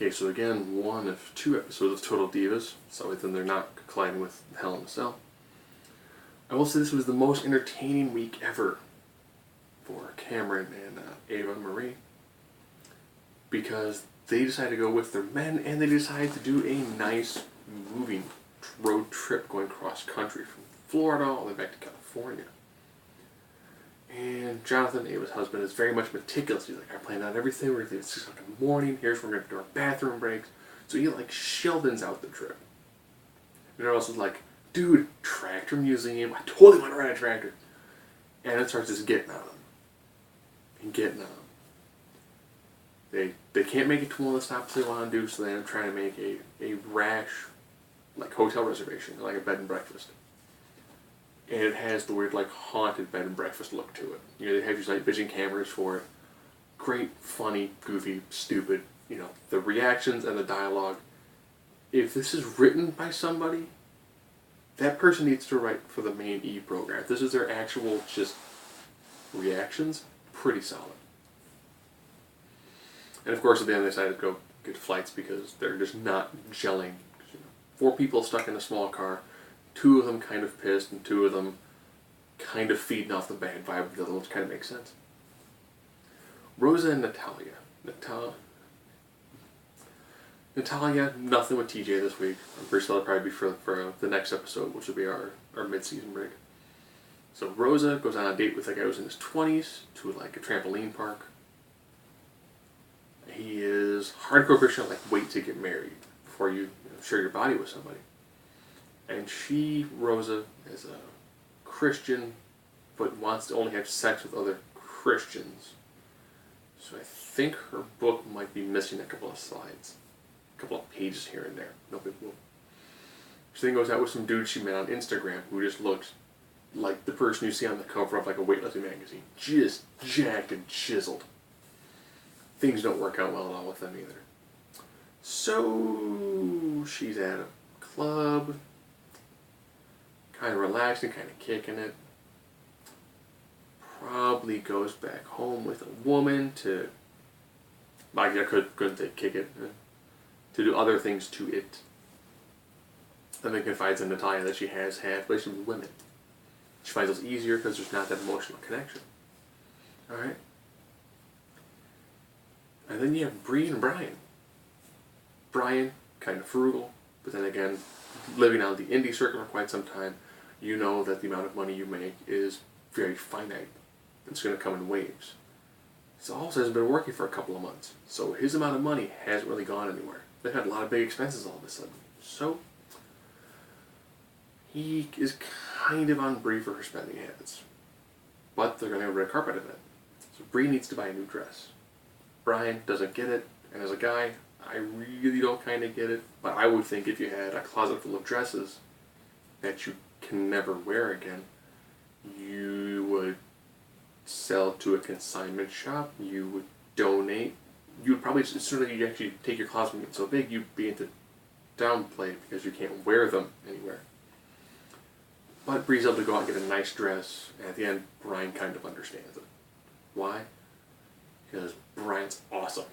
Okay, so again, one of 2 episodes of Total Divas, so then they're not colliding with Hell in a Cell. I will say this was the most entertaining week ever for Cameron and Ava Marie, because they decided to go with their men and they decided to do a nice moving road trip going cross country from Florida all the way back to California. And Jonathan, Ava's husband, is very much meticulous. He's like, I planned out everything. We're going to leave at 6 o'clock in the morning. Here's where we're going to do our bathroom breaks. So he like Sheldon's out the trip. And they're also like, dude, tractor museum. I totally want to ride a tractor. And it starts just getting on them. And getting on them. They can't make it to one of the stops they want to do, so they end up trying to make a rash, like, hotel reservation, like a bed and breakfast. And it has the weird, like, haunted bed and breakfast look to it. You know, they have these night vision cameras for it. Great, funny, goofy, stupid. You know, the reactions and the dialogue. If this is written by somebody, that person needs to write for the main E program. If this is their actual, just, reactions, pretty solid. And of course, at the end, they decided to go get flights because they're just not gelling. 4 people stuck in a small car. 2 of them kind of pissed, and 2 of them kind of feeding off the bad vibe of the other, which kind of makes sense. Rosa and Natalia. Natalia, nothing with TJ this week. I'm pretty sure that'll probably be for the next episode, which will be our mid-season break. So Rosa goes on a date with a guy who's in his 20s to like a trampoline park. He is hardcore Christian, like wait to get married before you share your body with somebody. And she, Rosa, is a Christian, but wants to only have sex with other Christians. So I think her book might be missing a couple of slides. A couple of pages here and there. No big deal. She then goes out with some dude she met on Instagram who just looks like the person you see on the cover of like a weightlifting magazine. Just jacked and chiseled. Things don't work out well at all with them either. So she's at a club, kind of relaxing, kind of kicking it. Probably goes back home with a woman to, I couldn't say kick it, to do other things to it. And then confides in Natalia that she has had relations with women. She finds those easier because there's not that emotional connection. Alright? And then you have Bree and Brian. Brian, kind of frugal, but then again, living on the indie circuit for quite some time, you know that the amount of money you make is very finite. It's going to come in waves. So also hasn't been working for a couple of months. So his amount of money hasn't really gone anywhere. They've had a lot of big expenses all of a sudden. So he is kind of on Bree for her spending habits. But they're going to have a red carpet event. So Bree needs to buy a new dress. Brian doesn't get it, and as a guy, I really don't kind of get it, but I would think if you had a closet full of dresses that you can never wear again, you would sell to a consignment shop, you would donate, you would probably, as soon as you actually take your closet and get so big, you'd be into downplay because you can't wear them anywhere. But Bree's able to go out and get a nice dress, and at the end, Brian kind of understands it. Why? Because Brian's awesome.